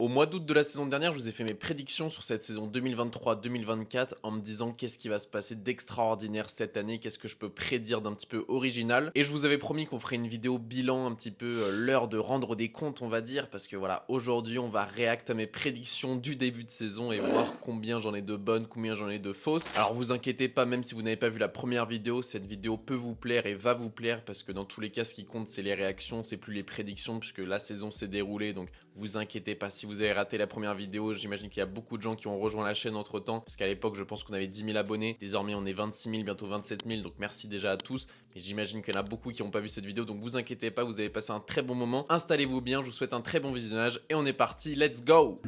mois d'août de la saison dernière, je vous ai fait mes prédictions sur cette saison 2023-2024 en me disant qu'est-ce qui va se passer d'extraordinaire cette année, qu'est-ce que je peux prédire d'un petit peu original. Et je vous avais promis qu'on ferait une vidéo bilan, un petit peu l'heure de rendre des comptes, on va dire, parce que voilà, aujourd'hui on va réacter à mes prédictions du début de saison et voir combien j'en ai de bonnes, combien j'en ai de fausses. Alors vous inquiétez pas, même si vous n'avez pas vu la première vidéo, cette vidéo peut vous plaire et va vous plaire parce que dans tous les cas, ce qui compte, c'est les réactions, c'est plus les prédictions puisque la saison s'est déroulée, donc vous inquiétez pas si vous avez raté la première vidéo. J'imagine qu'il y a beaucoup de gens qui ont rejoint la chaîne entre temps parce qu'à l'époque je pense qu'on avait 10 000 abonnés, désormais on est 26 000, bientôt 27 000, donc merci déjà à tous. Mais j'imagine qu'il y en a beaucoup qui n'ont pas vu cette vidéo, donc vous inquiétez pas, vous avez passé un très bon moment. Installez-vous bien, je vous souhaite un très bon visionnage et on est parti, let's go!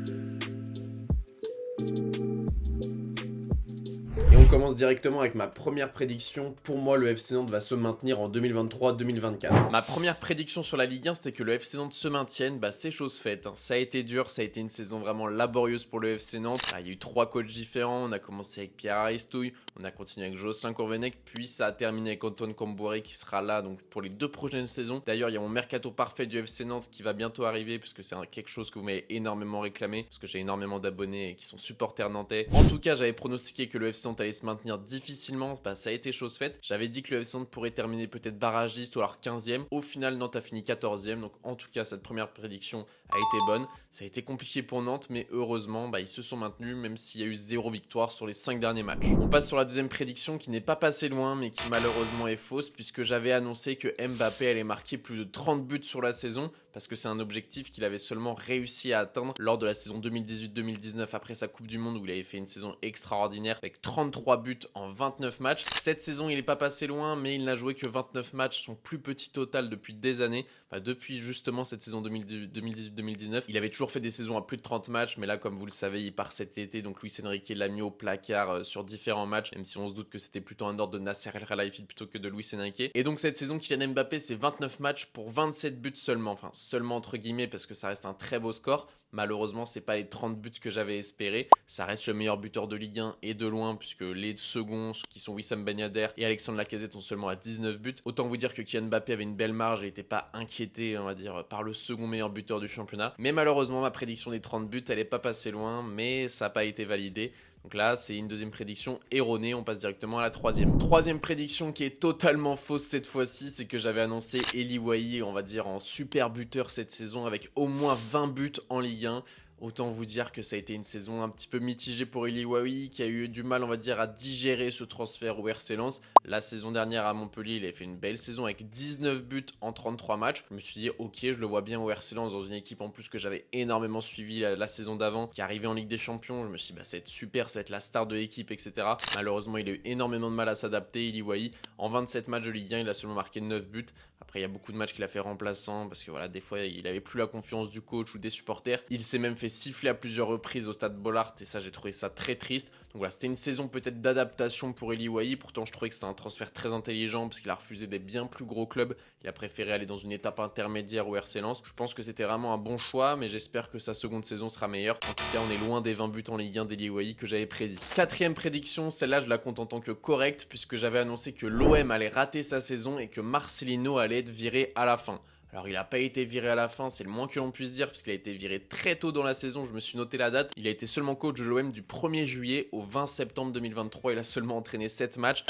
Et on commence directement avec ma première prédiction. Pour moi, le FC Nantes va se maintenir en 2023-2024. Ma première prédiction sur la Ligue 1, c'était que le FC Nantes se maintienne. C'est chose faite. Ça a été dur, ça a été une saison vraiment laborieuse pour le FC Nantes. Il y a eu 3 coachs différents. On a commencé avec Pierre Aristouille, on a continué avec Jocelyn Courvenec, puis ça a terminé avec Antoine Cambouré qui sera là donc pour les 2 prochaines saisons. D'ailleurs, il y a mon mercato parfait du FC Nantes qui va bientôt arriver puisque c'est quelque chose que vous m'avez énormément réclamé parce que j'ai énormément d'abonnés qui sont supporters nantais. En tout cas, j'avais pronostiqué que le FC Nantes allait se maintenir difficilement, ça a été chose faite. J'avais dit que le FC Nantes pourrait terminer peut-être barragiste ou alors 15e. Au final, Nantes a fini 14e. Donc en tout cas, cette première prédiction a été bonne. Ça a été compliqué pour Nantes, mais heureusement, ils se sont maintenus même s'il y a eu 0 victoire sur les 5 derniers matchs. On passe sur la deuxième prédiction qui n'est pas passée loin, mais qui malheureusement est fausse puisque j'avais annoncé que Mbappé allait marquer plus de 30 buts sur la saison parce que c'est un objectif qu'il avait seulement réussi à atteindre lors de la saison 2018-2019 après sa Coupe du Monde où il avait fait une saison extraordinaire avec 33 buts en 29 matchs. Cette saison, il n'est pas passé loin, mais il n'a joué que 29 matchs, son plus petit total depuis des années. Depuis justement cette saison 2018-2019. Il avait toujours fait des saisons à plus de 30 matchs, mais là, comme vous le savez, il part cet été. Donc Luis Enrique l'a mis au placard sur différents matchs, même si on se doute que c'était plutôt un ordre de Nasser El Khelaifi plutôt que de Luis Enrique. Et donc cette saison, Kylian Mbappé, c'est 29 matchs pour 27 buts seulement. Enfin, seulement entre guillemets, parce que ça reste un très beau score. Malheureusement, c'est pas les 30 buts que j'avais espéré. Ça reste le meilleur buteur de Ligue 1 et de loin, puisque les seconds, qui sont Wissam Ben Yedder et Alexandre Lacazette, sont seulement à 19 buts. Autant vous dire que Kylian Mbappé avait une belle marge et n'était pas inquiété, on va dire, par le second meilleur buteur du championnat. Mais malheureusement, ma prédiction des 30 buts, elle est pas passée loin, mais ça n'a pas été validé. Donc là, c'est une deuxième prédiction erronée. On passe directement à la troisième. Troisième prédiction qui est totalement fausse cette fois-ci, c'est que j'avais annoncé Eli Wahi, on va dire, en super buteur cette saison avec au moins 20 buts en Ligue 1. Autant vous dire que ça a été une saison un petit peu mitigée pour Eli Wahi, qui a eu du mal, on va dire, à digérer ce transfert au RC Lens. La saison dernière à Montpellier, il a fait une belle saison avec 19 buts en 33 matchs. Je me suis dit, ok, je le vois bien au RC Lens dans une équipe en plus que j'avais énormément suivi la saison d'avant, qui arrivait en Ligue des Champions. Je me suis dit, ça va être super, ça va être la star de l'équipe, etc. Malheureusement, il a eu énormément de mal à s'adapter, Eli Wahi. En 27 matchs de Ligue 1, il a seulement marqué 9 buts. Après, il y a beaucoup de matchs qu'il a fait remplaçant parce que voilà, des fois, il avait plus la confiance du coach ou des supporters. Il s'est même fait siffler à plusieurs reprises au stade Bollaert et ça, j'ai trouvé ça très triste. Donc voilà, c'était une saison peut-être d'adaptation pour Eli Wahi. Pourtant, je trouvais que c'était un transfert très intelligent parce qu'il a refusé des bien plus gros clubs. Il a préféré aller dans une étape intermédiaire au RC Lens. Je pense que c'était vraiment un bon choix, mais j'espère que sa seconde saison sera meilleure. En tout cas, on est loin des 20 buts en Ligue 1 d'Eli Wahi que j'avais prédit. Quatrième prédiction, celle-là, je la compte en tant que correcte puisque j'avais annoncé que l'OM allait rater sa saison et que Marcelino allait être viré à la fin. Alors il n'a pas été viré à la fin, c'est le moins que l'on puisse dire puisqu'il a été viré très tôt dans la saison, je me suis noté la date. Il a été seulement coach de l'OM du 1er juillet au 20 septembre 2023, il a seulement entraîné 7 matchs.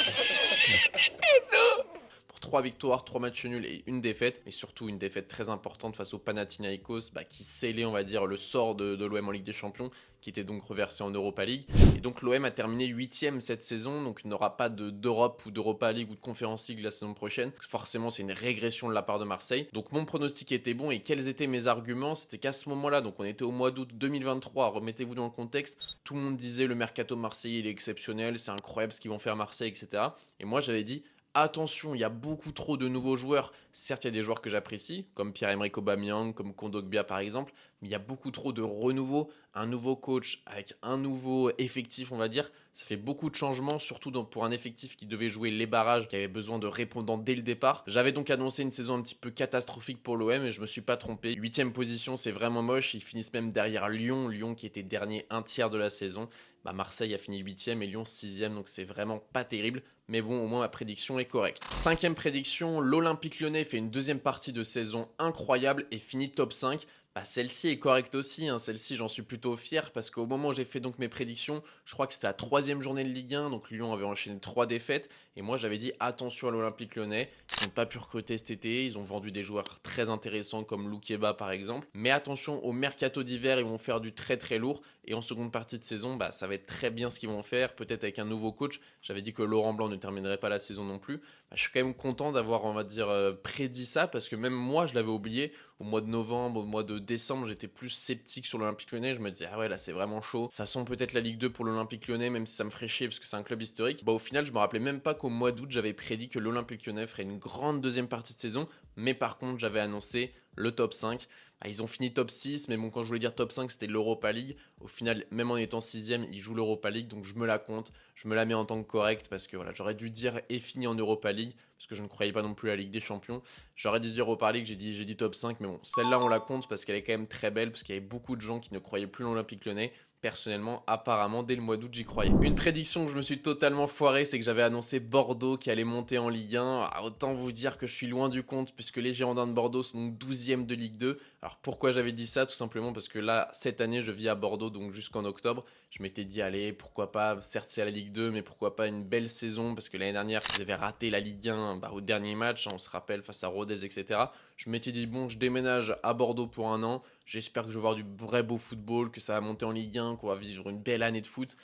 3 victoires, 3 matchs nuls et une défaite, mais surtout une défaite très importante face au Panathinaikos qui scellait, on va dire, le sort de l'OM en Ligue des Champions, qui était donc reversé en Europa League. Et donc l'OM a terminé 8e cette saison, donc il n'aura pas d'Europe ou d'Europa League ou de Conference League la saison prochaine. Forcément, c'est une régression de la part de Marseille. Donc mon pronostic était bon et quels étaient mes arguments? C'était qu'à ce moment-là, donc on était au mois d'août 2023, remettez-vous dans le contexte, tout le monde disait le mercato marseillais il est exceptionnel, c'est incroyable ce qu'ils vont faire Marseille, etc. Et moi j'avais dit, attention, il y a beaucoup trop de nouveaux joueurs. Certes, il y a des joueurs que j'apprécie, comme Pierre-Emerick Aubameyang, comme Kondogbia par exemple, mais il y a beaucoup trop de renouveau. Un nouveau coach avec un nouveau effectif, on va dire, ça fait beaucoup de changements, surtout pour un effectif qui devait jouer les barrages, qui avait besoin de répondants dès le départ. J'avais donc annoncé une saison un petit peu catastrophique pour l'OM et je me suis pas trompé. 8e position, c'est vraiment moche. Ils finissent même derrière Lyon. Lyon qui était dernier un tiers de la saison. Marseille a fini 8e et Lyon 6e, donc c'est vraiment pas terrible. Mais bon, au moins ma prédiction est correcte. 5e prédiction, l'Olympique Lyonnais fait une deuxième partie de saison incroyable et finit top 5. Bah, celle-ci est correcte aussi, hein. Celle-ci j'en suis plutôt fier parce qu'au moment où j'ai fait donc mes prédictions, je crois que c'était la troisième journée de Ligue 1, donc Lyon avait enchaîné 3 défaites et moi j'avais dit attention à l'Olympique Lyonnais, ils n'ont pas pu recruter cet été, ils ont vendu des joueurs très intéressants comme Loukeba par exemple, mais attention au mercato d'hiver, ils vont faire du très très lourd et en seconde partie de saison, bah, ça va être très bien ce qu'ils vont faire, peut-être avec un nouveau coach. J'avais dit que Laurent Blanc ne terminerait pas la saison non plus. Bah, je suis quand même content d'avoir, on va dire, prédit ça parce que même moi je l'avais oublié. Au mois de novembre, au mois de décembre, j'étais plus sceptique sur l'Olympique Lyonnais. Je me disais, ah ouais, là c'est vraiment chaud. Ça sent peut-être la Ligue 2 pour l'Olympique Lyonnais, même si ça me ferait chier parce que c'est un club historique. Bah, au final, je me rappelais même pas qu'au mois d'août, j'avais prédit que l'Olympique Lyonnais ferait une grande deuxième partie de saison. Mais par contre, j'avais annoncé le top 5. Bah, ils ont fini top 6, mais bon, quand je voulais dire top 5, c'était l'Europa League. Au final, même en étant 6ème, ils jouent l'Europa League, donc je me la compte. Je me la mets en tant que correcte parce que voilà, j'aurais dû dire et fini en Europa League parce que je ne croyais pas non plus à la Ligue des Champions. J'aurais dû dire Europa League, j'ai dit top 5, mais bon, celle-là on la compte parce qu'elle est quand même très belle, parce qu'il y avait beaucoup de gens qui ne croyaient plus l'Olympique Lyonnais. Personnellement, apparemment, dès le mois d'août, j'y croyais. Une prédiction que je me suis totalement foiré, c'est que j'avais annoncé Bordeaux qui allait monter en Ligue 1. Ah, autant vous dire que je suis loin du compte, puisque les Girondins de Bordeaux sont donc 12e de Ligue 2. Alors pourquoi j'avais dit ça? Tout simplement parce que là, cette année, je vis à Bordeaux, donc jusqu'en octobre. Je m'étais dit, allez, pourquoi pas, certes c'est à la Ligue 2, mais pourquoi pas une belle saison, parce que l'année dernière, ils avaient raté la Ligue 1 au dernier match, on se rappelle, face à Rodez, etc. Je m'étais dit, bon, je déménage à Bordeaux pour un an. J'espère que je vais voir du vrai beau football, que ça va monter en Ligue 1, qu'on va vivre une belle année de foot.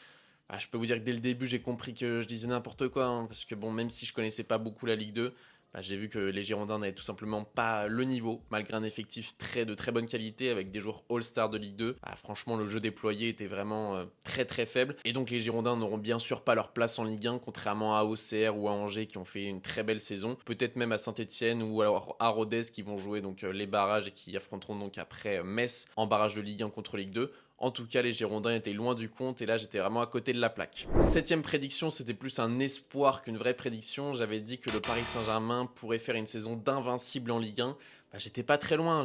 Ah, je peux vous dire que dès le début, j'ai compris que je disais n'importe quoi, hein, parce que bon, même si je connaissais pas beaucoup la Ligue 2, bah, j'ai vu que les Girondins n'avaient tout simplement pas le niveau, malgré un effectif de très bonne qualité avec des joueurs All-Star de Ligue 2. Ah, franchement, le jeu déployé était vraiment très très faible. Et donc les Girondins n'auront bien sûr pas leur place en Ligue 1, contrairement à Auxerre ou à Angers qui ont fait une très belle saison. Peut-être même à Saint-Etienne ou alors à Rodez qui vont jouer donc les barrages et qui affronteront donc après Metz en barrage de Ligue 1 contre Ligue 2. En tout cas, les Girondins étaient loin du compte et là, j'étais vraiment à côté de la plaque. Septième prédiction, c'était plus un espoir qu'une vraie prédiction. J'avais dit que le Paris Saint-Germain pourrait faire une saison d'invincible en Ligue 1. Bah, j'étais pas très loin.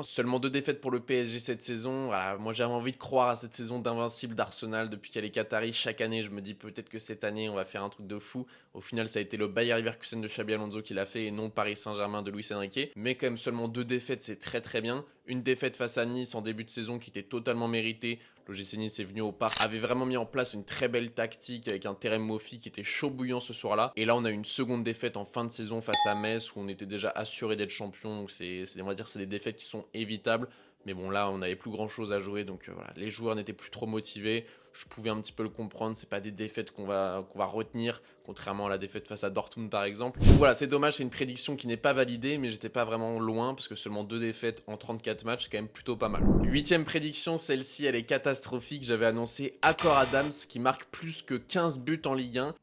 Seulement 2 défaites pour le PSG cette saison. Voilà, moi, j'avais envie de croire à cette saison d'invincible d'Arsenal depuis qu'elle est Qatari. Chaque année, je me dis peut-être que cette année, on va faire un truc de fou. Au final, ça a été le Bayer Leverkusen de Xabi Alonso qui l'a fait et non Paris Saint-Germain de Luis Enrique. Mais quand même, seulement 2 défaites, c'est très très bien. Une défaite face à Nice en début de saison qui était totalement méritée. L'OGC Nice est venu au parc, avait vraiment mis en place une très belle tactique avec un Terem Moffi qui était chaud bouillant ce soir-là. Et là, on a eu une seconde défaite en fin de saison face à Metz où on était déjà assuré d'être champion. Donc on va dire, c'est des défaites qui sont évitables. Mais bon, là, on n'avait plus grand chose à jouer. Donc voilà, les joueurs n'étaient plus trop motivés. Je pouvais un petit peu le comprendre. C'est pas des défaites qu'on va retenir, contrairement à la défaite face à Dortmund par exemple. Donc voilà, c'est dommage, c'est une prédiction qui n'est pas validée, mais j'étais pas vraiment loin parce que seulement 2 défaites en 34 matchs, c'est quand même plutôt pas mal. Huitième prédiction, celle-ci, elle est catastrophique. J'avais annoncé Accor Adams qui marque plus que 15 buts en Ligue 1.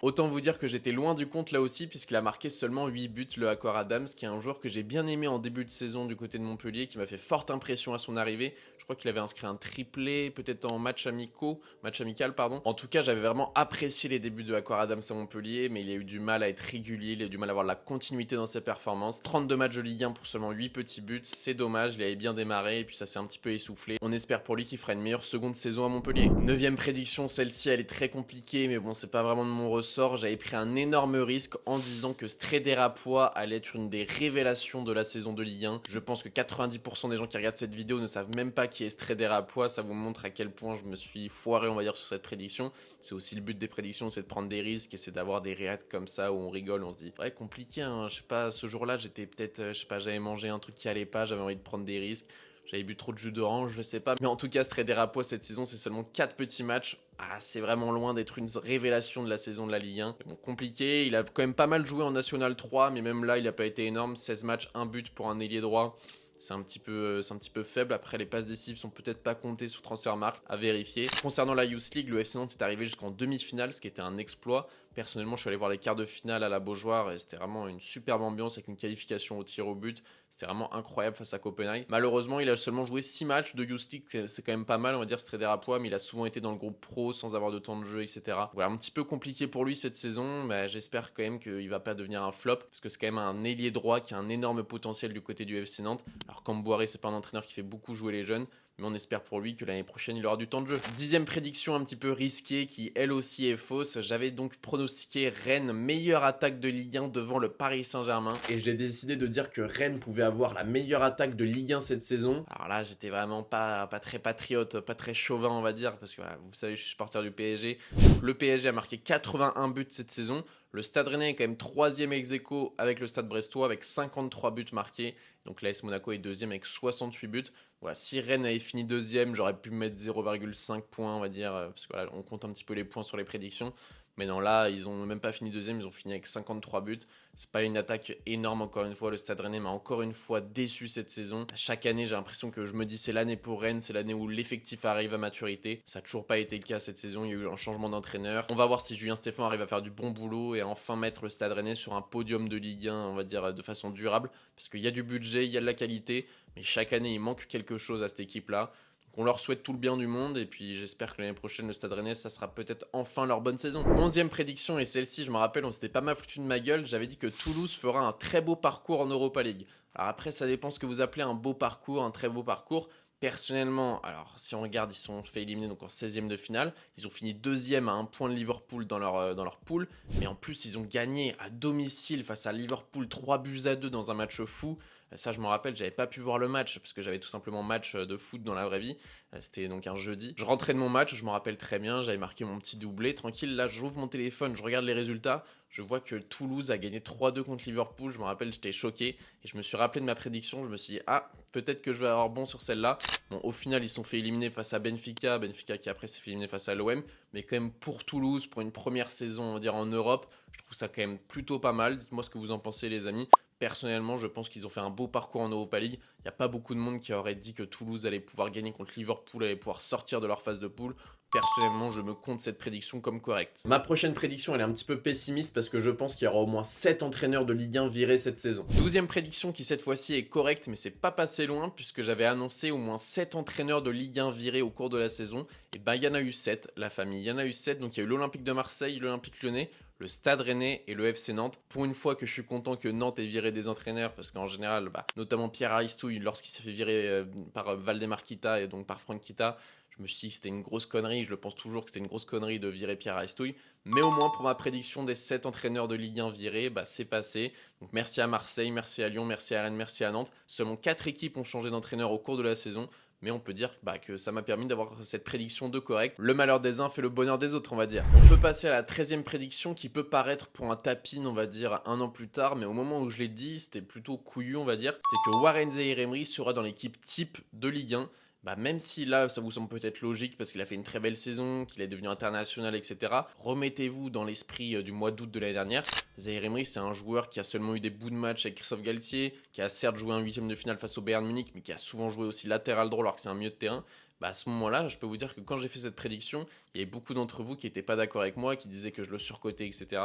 Autant vous dire que j'étais loin du compte là aussi, puisqu'il a marqué seulement 8 buts, le Accor Adams, qui est un joueur que j'ai bien aimé en début de saison du côté de Montpellier, qui m'a fait forte impression à son arrivée. Je crois qu'il avait inscrit un triplé, peut-être en match amical. En tout cas, j'avais vraiment apprécié les débuts de Accor Adams à Montpellier, mais il a eu du mal à être régulier, il a eu du mal à avoir de la continuité dans ses performances. 32 matchs de Ligue 1 pour seulement 8 petits buts, c'est dommage, il avait bien démarré, et puis ça s'est un petit peu essoufflé. On espère pour lui qu'il fera une meilleure seconde saison à Montpellier. Neuvième prédiction, celle-ci, elle est très compliquée, mais bon, c'est pas vraiment de mon ressort. J'avais pris un énorme risque en disant que Stréder Apois allait être une des révélations de la saison de Ligue 1. Je pense que 90% des gens qui regardent cette vidéo ne savent même pas qui est Stréder Apois. Ça vous montre à quel point je me suis foiré, on va dire, sur cette prédiction. C'est aussi le but des prédictions, c'est de prendre des risques et c'est d'avoir des réacs comme ça où on rigole, on se dit ouais, compliqué, hein. Je sais pas, ce jour-là, j'étais peut-être, je sais pas, j'avais mangé un truc qui allait pas, j'avais envie de prendre des risques. J'avais bu trop de jus d'orange, je sais pas. Mais en tout cas, Stréder Apois cette saison, c'est seulement 4 petits matchs. Ah, c'est vraiment loin d'être une révélation de la saison de la Ligue 1. Bon, compliqué, il a quand même pas mal joué en National 3, mais même là, il n'a pas été énorme. 16 matchs, 1 but pour un ailier droit. C'est un petit peu faible. Après, les passes décisives sont peut-être pas comptées sur Transfermarkt, à vérifier. Concernant la Youth League, le FC Nantes est arrivé jusqu'en demi-finale, ce qui était un exploit. Personnellement, je suis allé voir les quarts de finale à la Beaujoire et c'était vraiment une superbe ambiance avec une qualification au tir au but. C'était vraiment incroyable face à Copenhague. Malheureusement, il a seulement joué 6 matchs de Youth League, c'est quand même pas mal, on va dire, Stréder Apois, mais il a souvent été dans le groupe pro sans avoir de temps de jeu, etc. Voilà, un petit peu compliqué pour lui cette saison, mais j'espère quand même qu'il va pas devenir un flop, parce que c'est quand même un ailier droit qui a un énorme potentiel du côté du FC Nantes. Alors Camboire, c'est pas un entraîneur qui fait beaucoup jouer les jeunes, mais on espère pour lui que l'année prochaine il aura du temps de jeu. 10e prédiction un petit peu risquée qui elle aussi est fausse. J'avais donc pronostiqué Rennes meilleure attaque de Ligue 1 devant le Paris Saint-Germain et j'ai décidé de dire que Rennes pouvait avoir la meilleure attaque de Ligue 1 cette saison. Alors là j'étais vraiment pas très patriote, pas très chauvin on va dire, parce que voilà, vous savez je suis supporter du PSG. Donc, le PSG a marqué 81 buts cette saison. Le Stade Rennais est quand même 3e ex-aequo avec le Stade Brestois avec 53 buts marqués. Donc l'AS Monaco est 2e avec 68 buts. Voilà, si Rennes avait fini 2e, j'aurais pu mettre 0,5 points on va dire, parce que voilà, on compte un petit peu les points sur les prédictions. Mais non, là, ils ont même pas fini 2e, ils ont fini avec 53 buts. C'est pas une attaque énorme, encore une fois. Le Stade Rennais m'a encore une fois déçu cette saison. Chaque année, j'ai l'impression que je me dis c'est l'année pour Rennes, c'est l'année où l'effectif arrive à maturité. Ça n'a toujours pas été le cas cette saison, il y a eu un changement d'entraîneur. On va voir si Julien Stéphan arrive à faire du bon boulot et à enfin mettre le Stade Rennais sur un podium de Ligue 1, on va dire, de façon durable. Parce qu'il y a du budget, il y a de la qualité, mais chaque année, il manque quelque chose à cette équipe-là. On leur souhaite tout le bien du monde et puis j'espère que l'année prochaine le Stade Rennais ça sera peut-être enfin leur bonne saison. 11e prédiction, et celle-ci je me rappelle on s'était pas mal foutu de ma gueule, j'avais dit que Toulouse fera un très beau parcours en Europa League. Alors après ça dépend ce que vous appelez un beau parcours, un très beau parcours. Personnellement, alors si on regarde, ils sont fait éliminer donc en 16e de finale. Ils ont fini 2e à un point de Liverpool dans leur poule. Mais en plus, ils ont gagné à domicile face à Liverpool 3-2 dans un match fou. Ça, je me rappelle, j'avais pas pu voir le match parce que j'avais tout simplement match de foot dans la vraie vie. C'était donc un jeudi. Je rentrais de mon match, je me rappelle très bien, j'avais marqué mon petit doublé. Tranquille, là, j'ouvre mon téléphone, je regarde les résultats. Je vois que Toulouse a gagné 3-2 contre Liverpool. Je me rappelle, j'étais choqué. Et je me suis rappelé de ma prédiction. Je me suis dit, ah, peut-être que je vais avoir bon sur celle-là. Bon, au final, ils se sont fait éliminer face à Benfica. Benfica qui après s'est fait éliminer face à l'OM. Mais quand même, pour Toulouse, pour une première saison, on va dire en Europe, je trouve ça quand même plutôt pas mal. Dites-moi ce que vous en pensez, les amis. Personnellement, je pense qu'ils ont fait un beau parcours en Europa League. Il n'y a pas beaucoup de monde qui aurait dit que Toulouse allait pouvoir gagner contre Liverpool, allait pouvoir sortir de leur phase de poule. Personnellement, je me compte cette prédiction comme correcte. Ma prochaine prédiction, elle est un petit peu pessimiste parce que je pense qu'il y aura au moins 7 entraîneurs de Ligue 1 virés cette saison. 12e prédiction qui cette fois-ci est correcte, mais c'est pas passé loin puisque j'avais annoncé au moins 7 entraîneurs de Ligue 1 virés au cours de la saison. Et ben il y en a eu 7, la famille. Il y en a eu 7, donc il y a eu l'Olympique de Marseille, l'Olympique Lyonnais, le Stade Rennais et le FC Nantes. Pour une fois que je suis content que Nantes ait viré des entraîneurs, parce qu'en général, notamment Pierre Aristouille, lorsqu'il s'est fait virer par Valdemar Kita et donc par Franck Kita, je me suis dit que c'était une grosse connerie, je le pense toujours que c'était une grosse connerie de virer Pierre Aristouille. Mais au moins pour ma prédiction des 7 entraîneurs de Ligue 1 virés, c'est passé. Donc merci à Marseille, merci à Lyon, merci à Rennes, merci à Nantes. Seulement 4 équipes ont changé d'entraîneur au cours de la saison. Mais on peut dire que ça m'a permis d'avoir cette prédiction de correct. Le malheur des uns fait le bonheur des autres, on va dire. On peut passer à la 13e prédiction qui peut paraître pour un tapin, on va dire, un an plus tard. Mais au moment où je l'ai dit, c'était plutôt couillu, on va dire. C'est que Warren Zaïre-Emery sera dans l'équipe type de Ligue 1. Même si là, ça vous semble peut-être logique parce qu'il a fait une très belle saison, qu'il est devenu international, etc. Remettez-vous dans l'esprit du mois d'août de l'année dernière. Zaïre Emery, c'est un joueur qui a seulement eu des bouts de match avec Christophe Galtier, qui a certes joué un 8e de finale face au Bayern Munich, mais qui a souvent joué aussi latéral droit alors que c'est un milieu de terrain. À ce moment-là, je peux vous dire que quand j'ai fait cette prédiction, il y avait beaucoup d'entre vous qui n'étaient pas d'accord avec moi, qui disaient que je le surcotais, etc.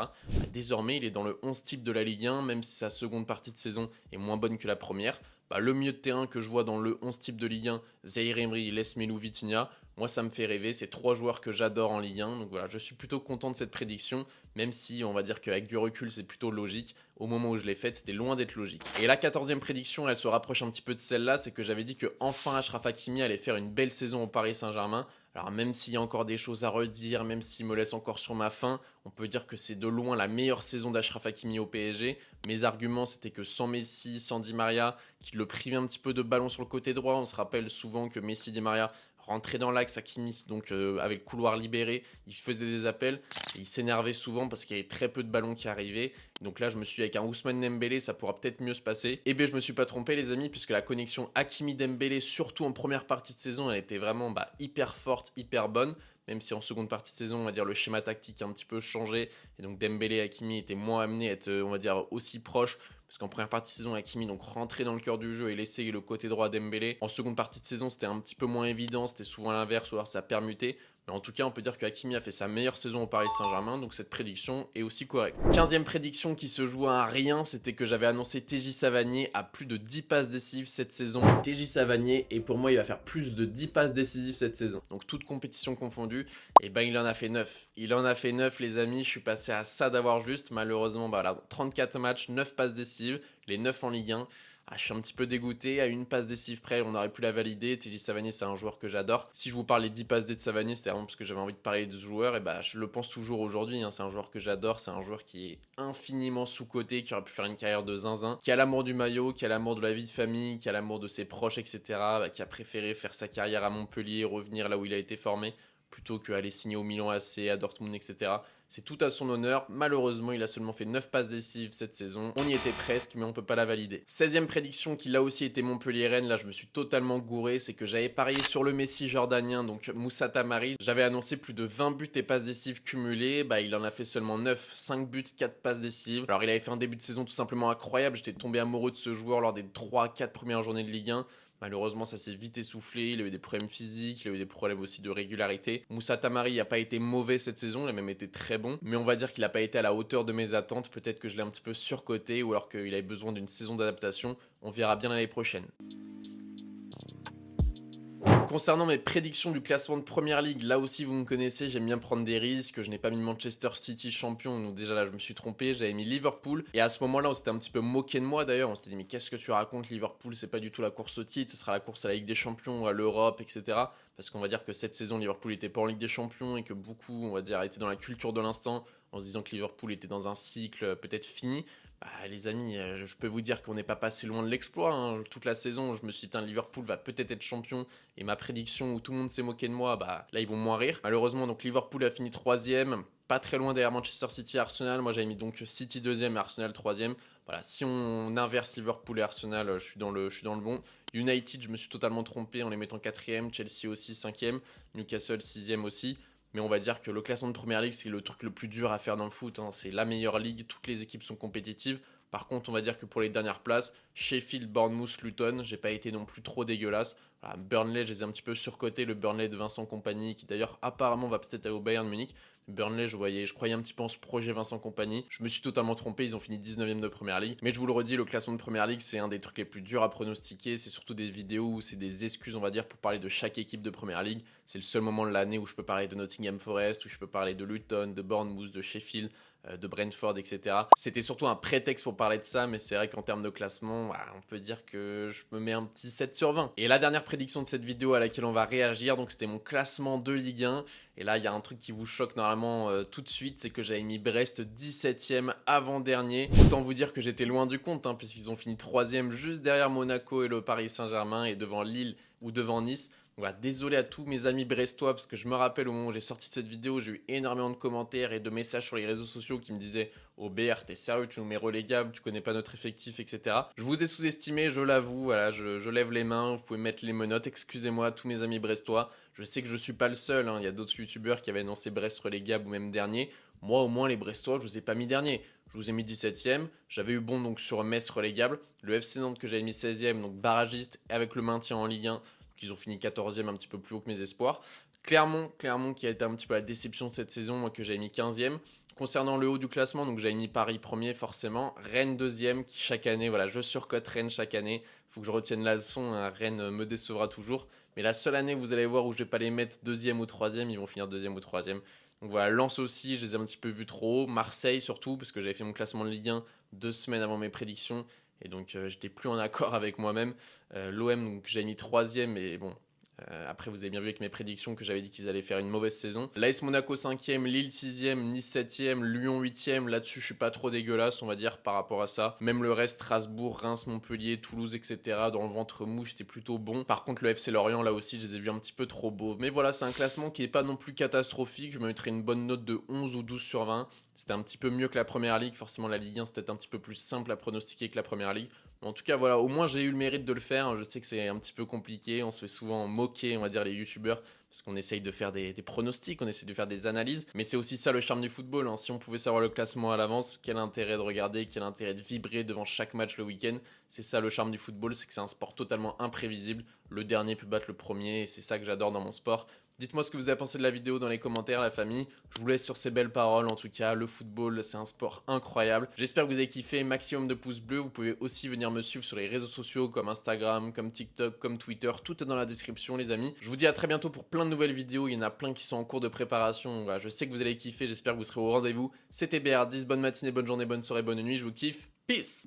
Désormais, il est dans le 11 type de la Ligue 1, même si sa seconde partie de saison est moins bonne que la première. Le milieu de terrain que je vois dans le 11 type de Ligue 1, Zaïre Emery, Lesmelou, Vitinha, moi ça me fait rêver, c'est 3 joueurs que j'adore en Ligue 1, donc voilà, je suis plutôt content de cette prédiction, même si on va dire qu'avec du recul c'est plutôt logique. Au moment où je l'ai faite, c'était loin d'être logique. Et la 14e prédiction, elle se rapproche un petit peu de celle-là, c'est que j'avais dit que enfin Achraf Hakimi allait faire une belle saison au Paris Saint-Germain. Alors même s'il y a encore des choses à redire, même s'il me laisse encore sur ma faim, on peut dire que c'est de loin la meilleure saison d'Achraf Hakimi au PSG. Mes arguments, c'était que sans Messi, sans Di Maria, qui le privait un petit peu de ballon sur le côté droit, on se rappelle souvent que Messi, Di Maria rentrait dans l'axe, Hakimi donc avec le couloir libéré, il faisait des appels et il s'énervait souvent parce qu'il y avait très peu de ballons qui arrivaient. Donc là je me suis dit avec un Ousmane Dembélé ça pourra peut-être mieux se passer. Et bien je me suis pas trompé les amis, puisque la connexion Hakimi-Dembélé surtout en première partie de saison elle était vraiment hyper forte, hyper bonne. Même si en seconde partie de saison, on va dire le schéma tactique a un petit peu changé. Et donc Dembélé et Hakimi étaient moins amenés à être, on va dire, aussi proches. Parce qu'en première partie de saison, Hakimi donc rentrait dans le cœur du jeu et laissait le côté droit à Dembélé. En seconde partie de saison, c'était un petit peu moins évident. C'était souvent l'inverse, ou alors ça permutait. Mais en tout cas, on peut dire que Hakimi a fait sa meilleure saison au Paris Saint-Germain, donc cette prédiction est aussi correcte. 15e prédiction qui se joue à rien, c'était que j'avais annoncé TJ Savanier à plus de 10 passes décisives cette saison. TJ Savanier, et pour moi, il va faire plus de 10 passes décisives cette saison. Donc toute compétition confondue, et il en a fait 9. Il en a fait 9 les amis, je suis passé à ça d'avoir juste. Malheureusement, 34 matchs, 9 passes décisives, les 9 en Ligue 1. je suis un petit peu dégoûté. À une passe décisive près, on aurait pu la valider. TJ Savanier, c'est un joueur que j'adore. Si je vous parle des 10 passes D de Savanier, c'était vraiment parce que j'avais envie de parler de ce joueur. Et je le pense toujours aujourd'hui. C'est un joueur que j'adore. C'est un joueur qui est infiniment sous-coté, qui aurait pu faire une carrière de zinzin, qui a l'amour du maillot, qui a l'amour de la vie de famille, qui a l'amour de ses proches, etc. Qui a préféré faire sa carrière à Montpellier, revenir là où il a été formé, plutôt qu'aller signer au Milan AC, à Dortmund, etc. C'est tout à son honneur. Malheureusement, il a seulement fait 9 passes décisives cette saison. On y était presque, mais on peut pas la valider. 16e prédiction qui là aussi était Montpellier-Rennes. Là, je me suis totalement gouré. C'est que j'avais parié sur le Messi jordanien, donc Moussa Tamari. J'avais annoncé plus de 20 buts et passes décisives cumulées. Il en a fait seulement 9, 5 buts, 4 passes décisives. Alors, il avait fait un début de saison tout simplement incroyable. J'étais tombé amoureux de ce joueur lors des 3-4 premières journées de Ligue 1. Malheureusement, ça s'est vite essoufflé. Il a eu des problèmes physiques, il a eu des problèmes aussi de régularité. Moussa Tamari n'a pas été mauvais cette saison, il a même été très bon. Mais on va dire qu'il n'a pas été à la hauteur de mes attentes. Peut-être que je l'ai un petit peu surcoté ou alors qu'il avait besoin d'une saison d'adaptation. On verra bien l'année prochaine. Concernant mes prédictions du classement de Première Ligue, là aussi vous me connaissez, j'aime bien prendre des risques. Je n'ai pas mis Manchester City champion, donc déjà là je me suis trompé, j'avais mis Liverpool. Et à ce moment-là on s'était un petit peu moqué de moi d'ailleurs, on s'était dit mais qu'est-ce que tu racontes, Liverpool c'est pas du tout la course au titre, ce sera la course à la Ligue des Champions, à l'Europe, etc. Parce qu'on va dire que cette saison Liverpool n'était pas en Ligue des Champions et que beaucoup on va dire étaient dans la culture de l'instant en se disant que Liverpool était dans un cycle peut-être fini. Les amis, je peux vous dire qu'on n'est pas passé loin de l'exploit. Toute la saison, je me suis dit, Liverpool va peut-être être champion. Et ma prédiction où tout le monde s'est moqué de moi, là, ils vont moins rire. Malheureusement, donc Liverpool a fini 3e, pas très loin derrière Manchester City et Arsenal. Moi, j'avais mis donc City 2e et Arsenal 3e. Voilà, si on inverse Liverpool et Arsenal, je suis dans le bon. United, je me suis totalement trompé en les mettant 4e. Chelsea aussi 5e. Newcastle 6e aussi. Mais on va dire que le classement de Première Ligue, c'est le truc le plus dur à faire dans le foot. C'est la meilleure ligue, toutes les équipes sont compétitives. Par contre, on va dire que pour les dernières places, Sheffield, Bournemouth, Luton, j'ai pas été non plus trop dégueulasse. Voilà, Burnley, je les ai un petit peu surcotés, le Burnley de Vincent Kompany, qui d'ailleurs apparemment va peut-être aller au Bayern Munich. Burnley, je croyais un petit peu en ce projet Vincent Kompany. Je me suis totalement trompé, ils ont fini 19e de Première Ligue. Mais je vous le redis, le classement de Première Ligue, c'est un des trucs les plus durs à pronostiquer. C'est surtout des vidéos où c'est des excuses, on va dire, pour parler de chaque équipe de Première Ligue. C'est le seul moment de l'année où je peux parler de Nottingham Forest, où je peux parler de Luton, de Bournemouth, de Sheffield, de Brentford, etc. C'était surtout un prétexte pour parler de ça, mais c'est vrai qu'en termes de classement, on peut dire que je me mets un petit 7 sur 20. Et la dernière prédiction de cette vidéo à laquelle on va réagir, donc c'était mon classement de Ligue 1. Et là, il y a un truc qui vous choque normalement tout de suite, c'est que j'avais mis Brest 17e avant-dernier. Autant vous dire que j'étais loin du compte, puisqu'ils ont fini 3e juste derrière Monaco et le Paris Saint-Germain et devant Lille ou devant Nice. Voilà, désolé à tous mes amis brestois parce que je me rappelle au moment où j'ai sorti cette vidéo, j'ai eu énormément de commentaires et de messages sur les réseaux sociaux qui me disaient « Oh BR, t'es sérieux, tu nous mets relégables, tu connais pas notre effectif, etc. » Je vous ai sous-estimé, je l'avoue, voilà, je lève les mains, vous pouvez mettre les menottes, excusez-moi tous mes amis brestois. Je sais que je suis pas le seul, il y a d'autres youtubeurs qui avaient annoncé Brest relégable ou même dernier. Moi au moins les brestois, je vous ai pas mis dernier. Je vous ai mis 17e, j'avais eu bon donc sur Metz relégable, le FC Nantes que j'avais mis 16e, donc barragiste avec le maintien en Ligue 1. Ils ont fini 14e, un petit peu plus haut que mes espoirs. Clermont qui a été un petit peu la déception de cette saison, moi que j'avais mis 15e. Concernant le haut du classement, donc j'avais mis Paris premier forcément, Rennes 2e qui chaque année, voilà, je surcote Rennes chaque année. Il faut que je retienne la leçon, Rennes me décevra toujours. Mais la seule année, vous allez voir où je vais pas les mettre 2e ou 3e, ils vont finir 2e ou 3e. Donc voilà, Lens aussi, je les ai un petit peu vus trop haut. Marseille surtout, parce que j'avais fait mon classement de Ligue 1 2 semaines avant mes prédictions. Et donc j'étais plus en accord avec moi-même. L'OM, j'ai mis 3e, mais bon, après vous avez bien vu avec mes prédictions que j'avais dit qu'ils allaient faire une mauvaise saison. L'AS Monaco 5e, Lille 6e, Nice 7e, Lyon 8e. Là-dessus je suis pas trop dégueulasse on va dire par rapport à ça. Même le reste, Strasbourg, Reims, Montpellier, Toulouse, etc. Dans le ventre mou j'étais plutôt bon. Par contre le FC Lorient là aussi je les ai vus un petit peu trop beaux. Mais voilà, c'est un classement qui est pas non plus catastrophique. Je me mettrais une bonne note de 11 ou 12 sur 20. C'était un petit peu mieux que la Première Ligue. Forcément la Ligue 1 c'était un petit peu plus simple à pronostiquer que la Première Ligue. En tout cas voilà, au moins j'ai eu le mérite de le faire. Je sais que c'est un petit peu compliqué, on se fait souvent moquer on va dire les youtubeurs parce qu'on essaye de faire des pronostics, on essaye de faire des analyses, mais c'est aussi ça le charme du football. Si on pouvait savoir le classement à l'avance, quel intérêt de regarder, quel intérêt de vibrer devant chaque match le week-end. C'est ça le charme du football, c'est que c'est un sport totalement imprévisible. Le dernier peut battre le premier et c'est ça que j'adore dans mon sport. Dites-moi ce que vous avez pensé de la vidéo dans les commentaires, la famille. Je vous laisse sur ces belles paroles. En tout cas, le football, c'est un sport incroyable. J'espère que vous avez kiffé. Maximum de pouces bleus. Vous pouvez aussi venir me suivre sur les réseaux sociaux comme Instagram, comme TikTok, comme Twitter. Tout est dans la description, les amis. Je vous dis à très bientôt pour plein de nouvelles vidéos. Il y en a plein qui sont en cours de préparation. Voilà, je sais que vous allez kiffer. J'espère que vous serez au rendez-vous. C'était BR10. Bonne matinée, bonne journée, bonne soirée, bonne nuit. Je vous kiffe. Peace!